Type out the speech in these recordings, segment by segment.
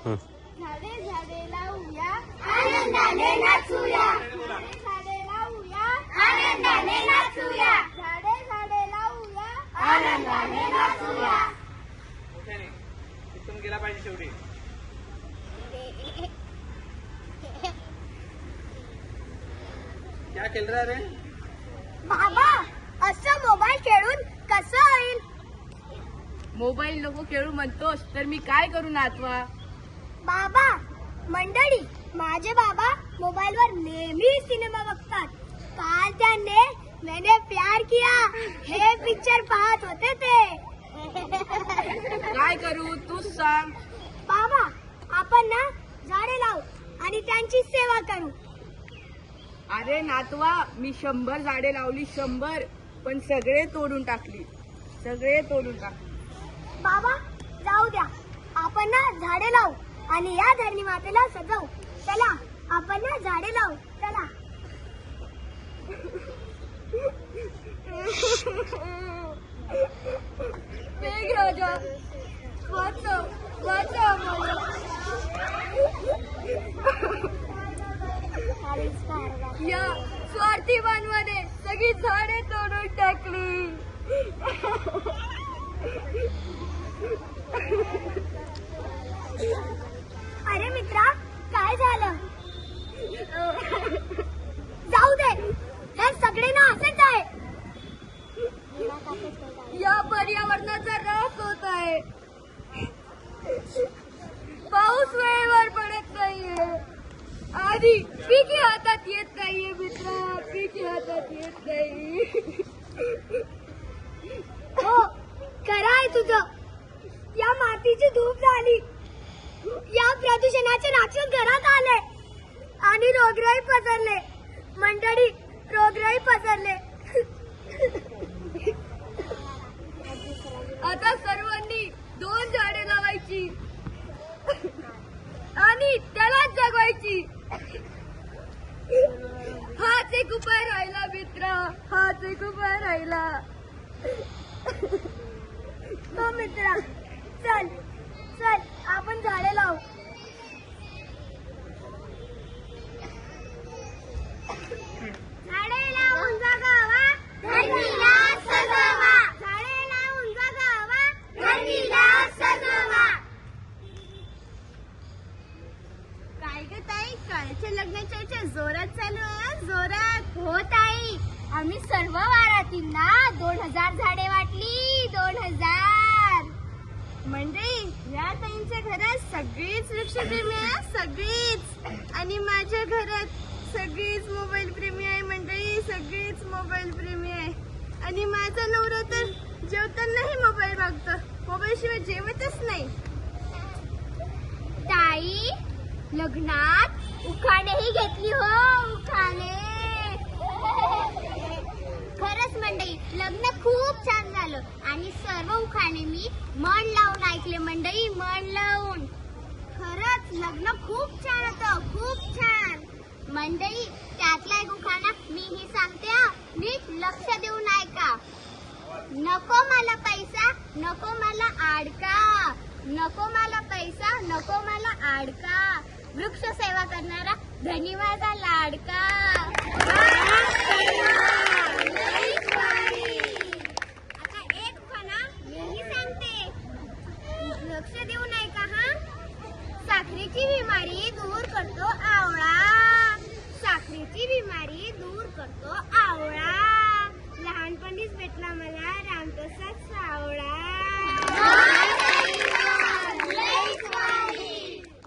झाडे झाडे लावूया आनंदाने नाचूया. झाडे लावूया आनंदाने नाचूया. झाडे झाडे लावूया आनंदाने नाचूया. इथून गेला पाहिजे शेवटी. क्या खेळ रहा रे? बाबा असं मोबाईल खेळून कसं होईल? मोबाईल नको खेळू म्हणतोस तर मी काय करू नातवा? बाबा मंडळी, माझे बाबा मोबाईलवर नेहमी सिनेमा बघतात. काल त्यांनी मैंने प्यार किया हे पिक्चर पाहत होते ते. काय करू तूच सांग. बाबा आपण ना झाडे लावू आणि त्यांची सेवा करू. अरे नातवा, मी 100 झाडे लावली, 100, पण सगळे तोडून टाकली. बाबा जाऊ द्या, आपण ना झाडे लावू आणि या धरणी मातेला सजवू. चला आपण ना झाडे लावू. चला. मेघराजा वाचव वाचव मला. या स्वार्थी मानवाने सगळी झाडे तोडून टाकली. अरे मित्रा, काय झालं? जाऊ दे, हे सगळे ना असेच आहे. या पर्यावरणाचा ऱ्हास होत आहे. पाऊस वेळेवर पडत नाहीये आणि पीक हातात येत नाहीये मित्रा, पीक हातात येत नाही. हो खरं आहे तुझं. या मातीची धूप झाली, या प्रदूषणाचे राक्षस घरात आले आणि रोगराई पसरले. मंडळी, रोगराई पसरले. आता सर्वांनी 2 झाडे लावायची आणि त्यालाच जगवायची. हाच एक उपाय राहिला मित्रा, हाच एक उपाय राहिला. हो मित्रा, चल चल आपण झाडे लावू. झाडे लावून जगावा धरतीला सजवा. झाडे लावून जगावा धरतीला सजवा. काय ग ताई, कालच्या लग्नाच्या चर्चा जोरात चालू आहे. जोरात. हो ताई, आम्ही सर्व वारातींना 2000 झाडे वाटली. 2000. म्हणजे या ताईंच्या घरात सगळीच वृक्षप्रेमी आहे, सगळीच. आणि माझ्या घरात सगळीच मोबाईल प्रेमी आहे. मंडळी, सगळीच मोबाईल प्रेमी आहे. आणि माझा नवरा तर जेवतानाही मोबाईल बघतो, मोबाईल शिवाय जेवतच नाही. ताई, लग्नात उखाणेही घेतली हो, उखाणे. खरंच मंडळी, लग्न खूप छान झालं आणि सर्व उखाणे मी मन लावून ऐकले. मंडळी, मन लावून. खरंच लग्न खूप छान होतं, खूप छान. मंडळी, त्यातला एक उखाणा मीही सांगते, नीट लक्ष देऊन ऐका. नको मला पैसा, नको मला आडका. नको मला पैसा, नको मला आडका. वृक्ष सेवा करणारा धनी माझा लाडका. आता एक उखाणा मीही सांगते, लक्ष देऊन ऐका हा. साखरेची बिमारी दूर करतो आवळा. साखरेची बिमारी दूर करतो आवळा. लहानपणीच भेटला मला रामप्रसाद सावळा.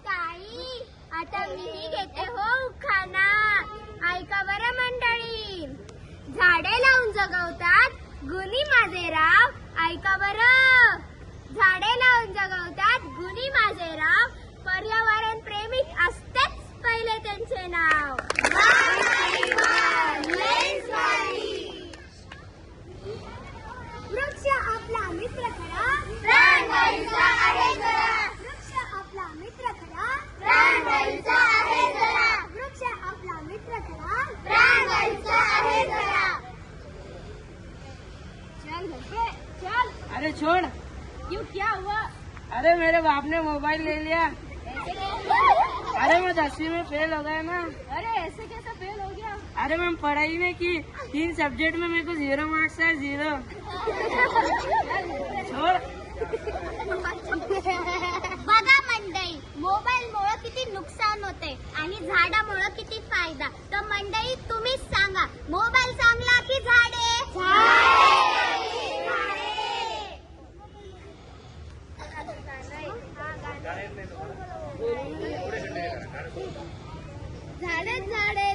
ताई, आता मीही घेते हो उखाणा. ऐका बरं मंडळी. झाडे लावून जगवतात गुणी माझे राव. ऐका बरं. झाडे लावून जगवतात गुणी माझे राव. पर्यावरण प्रेमिक असतेच पहिले त्यांचे नाव. वृक्ष आपला मित्र खरा, प्राणवायूचा आहे खरा. वृक्ष आपला मित्र खरा, प्राणवायूचा आहे खरा. वृक्ष आपला मित्र खरा, प्राणवायूचा आहे खरा. चल बे, चल. अरे छोड़, क्यों, क्या हुआ? अरे मेरे बाप ने मोबाइल ले लिया. ऐसे अरे मैं 10वीं में फेल हो गया ना। अरे ऐसे कैसे फेल हो गया? अरे मैम पढ़ाई नहीं की, 3 सब्जेक्ट में मेरे को 0 मार्क्स है, 0। छोड़। बघा मंडळी, मोबाईलमुळे किती नुकसान होते आणि झाडामुळे किती फायदा. तर मंडळी तुम्हीच सांगा, मोबाईल चांगला की झाडे? झाडे झाडे